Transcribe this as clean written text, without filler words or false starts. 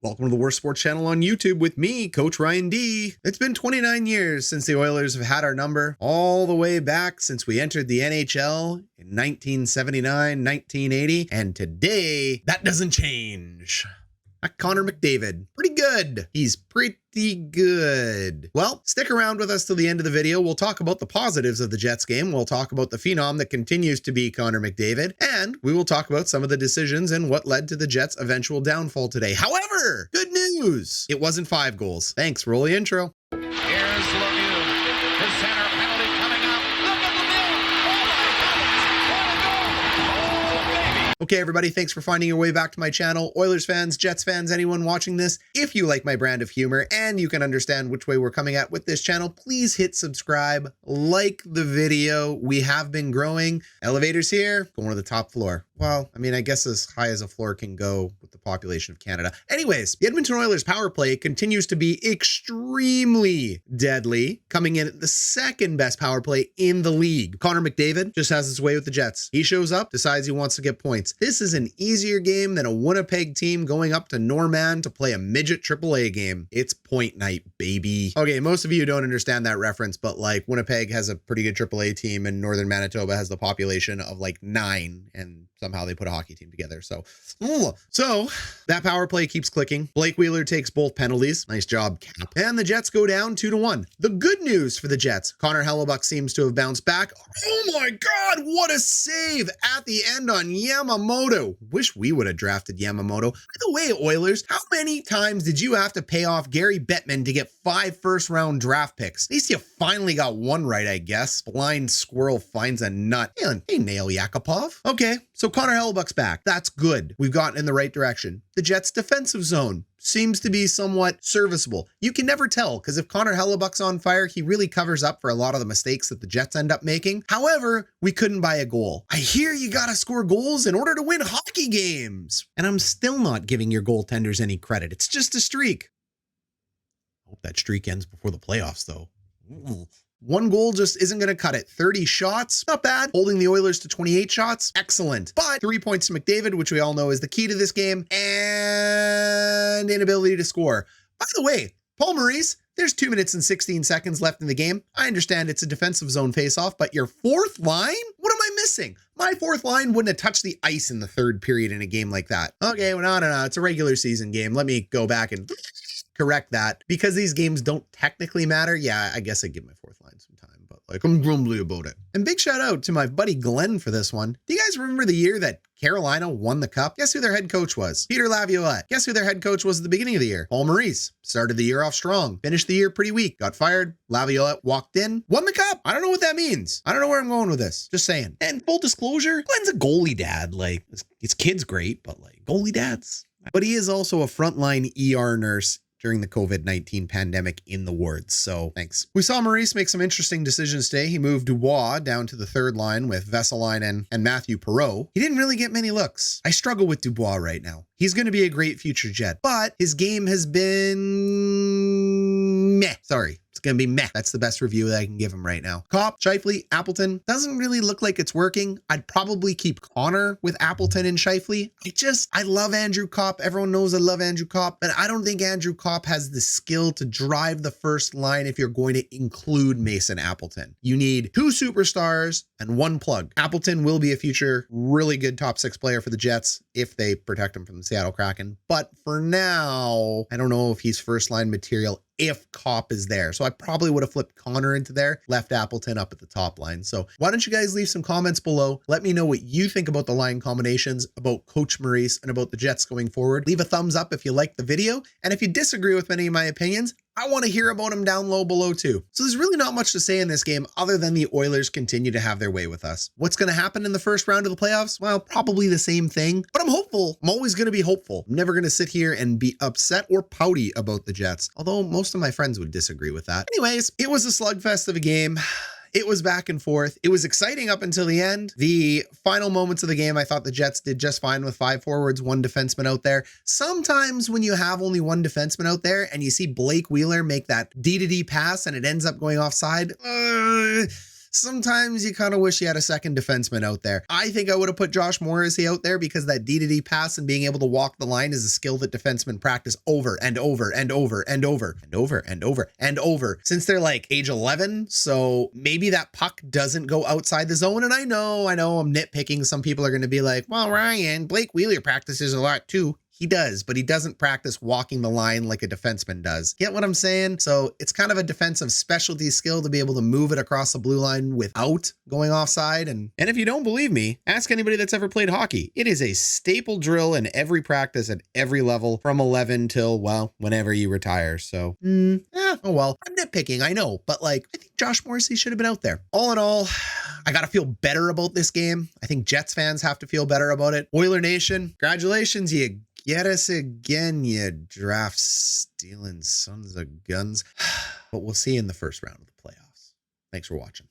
Welcome to the Worst Sports Channel on YouTube with me, Coach Ryan D. It's been 29 years since the Oilers have had our number, all the way back since we entered the NHL in 1979, 1980, and today, that doesn't change. Connor McDavid, pretty good. He's pretty good. Well, stick around with us till the end of the video. We'll talk about the positives of the Jets game. We'll talk about the phenom that continues to be Connor McDavid, and we will talk about some of the decisions and what led to the Jets' eventual downfall today. However, good news. It wasn't 5 goals. Thanks. Roll the intro. Here's Lemieux. The center penalty coming up. Look at Lemieux. Oh, my goodness. What a goal. Oh, baby. Okay, everybody, thanks for finding your way back to my channel. Oilers fans, Jets fans, anyone watching this, if you like my brand of humor and you can understand which way we're coming at with this channel, please hit subscribe, like the video. We have been growing. Elevators here, going to the top floor. Well, I mean, I guess as high as a floor can go with the population of Canada. Anyways, the Edmonton Oilers power play continues to be extremely deadly, coming in at the second best power play in the league. Connor McDavid just has his way with the Jets. He shows up, decides he wants to get points. This is an easier game than a Winnipeg team going up to Norman to play a midget AAA game. It's point night, baby. Okay, most of you don't understand that reference, but like Winnipeg has a pretty good AAA team and Northern Manitoba has the population of like 9 and somehow they put a hockey team together. So that power play keeps clicking. Blake Wheeler takes both penalties. Nice job, Cap. And the Jets go down 2-1. The good news for the Jets, Connor Hellebuyck seems to have bounced back. Oh my God, what a save at the end on Yamamoto. Wish we would have drafted Yamamoto. By the way, Oilers, how many times did you have to pay off Gary Bettman to get 5 first-round draft picks? At least you finally got one right, I guess. Blind squirrel finds a nut. Hey, Nail Yakupov. Okay, so Connor Hellebuyck's back. That's good. We've gotten in the right direction. The Jets' defensive zone seems to be somewhat serviceable. You can never tell, because if Connor Hellebuyck's on fire, he really covers up for a lot of the mistakes that the Jets end up making. However, we couldn't buy a goal. I hear you gotta score goals in order to win hockey games. And I'm still not giving your goaltenders any credit. It's just a streak. I hope that streak ends before the playoffs, though. One goal just isn't going to cut it. 30 shots, not bad. Holding the Oilers to 28 shots, excellent. But 3 points to McDavid, which we all know is the key to this game, and inability to score. By the way, Paul Maurice, there's 2 minutes and 16 seconds left in the game. I understand it's a defensive zone faceoff, but your fourth line? What am I missing? My fourth line wouldn't have touched the ice in the third period in a game like that. Okay, well, no. It's a regular season game. Let me go back and correct that. Because these games don't technically matter, yeah, I guess I give my fourth line some time, but like I'm grumbly about it. And big shout out to my buddy Glenn for this one. Do you guys remember the year that Carolina won the cup? Guess who their head coach was? Peter Laviolette. Guess who their head coach was at the beginning of the year? Paul Maurice. Started the year off strong, finished the year pretty weak, got fired. Laviolette walked in, won the cup. I don't know what that means. I don't know where I'm going with this. Just saying. And full disclosure, Glenn's a goalie dad. Like his kid's great, but like goalie dads. But he is also a frontline ER nurse during the COVID-19 pandemic in the wards. So thanks. We saw Maurice make some interesting decisions today. He moved Dubois down to the third line with Vesalainen and Matthew Perreault. He didn't really get many looks. I struggle with Dubois right now. He's going to be a great future Jet, but his game has been meh. Sorry. It's going to be meh. That's the best review that I can give him right now. Copp, Scheifele, Appleton. Doesn't really look like it's working. I'd probably keep Connor with Appleton and Scheifele. I love Andrew Copp. Everyone knows I love Andrew Copp, but I don't think Andrew Copp has the skill to drive the first line if you're going to include Mason Appleton. You need 2 superstars and 1 plug. Appleton will be a future really good top 6 player for the Jets if they protect him from the Seattle Kraken. But for now, I don't know if he's first line material if Copp is there. So I probably would have flipped Connor into there, left Appleton up at the top line. So why don't you guys leave some comments below? Let me know what you think about the line combinations, about Coach Maurice, and about the Jets going forward. Leave a thumbs up if you liked the video. And if you disagree with any of my opinions, I want to hear about them down low below too. So there's really not much to say in this game other than the Oilers continue to have their way with us. What's going to happen in the first round of the playoffs? Well, probably the same thing, but I'm hopeful. I'm always going to be hopeful. I'm never going to sit here and be upset or pouty about the Jets, although most of my friends would disagree with that. Anyways, it was a slugfest of a game. It was back and forth. It was exciting up until the end. The final moments of the game, I thought the Jets did just fine with 5 forwards, 1 defenseman out there. Sometimes when you have only 1 defenseman out there and you see Blake Wheeler make that D-to-D pass and it ends up going offside, sometimes you kind of wish you had a second defenseman out there. I think I would have put Josh Morrissey out there because that D-to-D pass and being able to walk the line is a skill that defensemen practice over and over and over and over and over and over and over since they're like age 11. So maybe that puck doesn't go outside the zone. And I know I'm nitpicking. Some people are going to be like, well, Ryan, Blake Wheeler practices a lot too. He does, but he doesn't practice walking the line like a defenseman does. Get what I'm saying? So it's kind of a defensive specialty skill to be able to move it across the blue line without going offside. And if you don't believe me, ask anybody that's ever played hockey. It is a staple drill in every practice at every level from 11 till, well, whenever you retire. So, oh well, I'm nitpicking, I know, but like, I think Josh Morrissey should have been out there. All in all, I got to feel better about this game. I think Jets fans have to feel better about it. Oiler Nation, congratulations, you get us again, you draft stealing sons of guns. But we'll see you in the first round of the playoffs. Thanks for watching.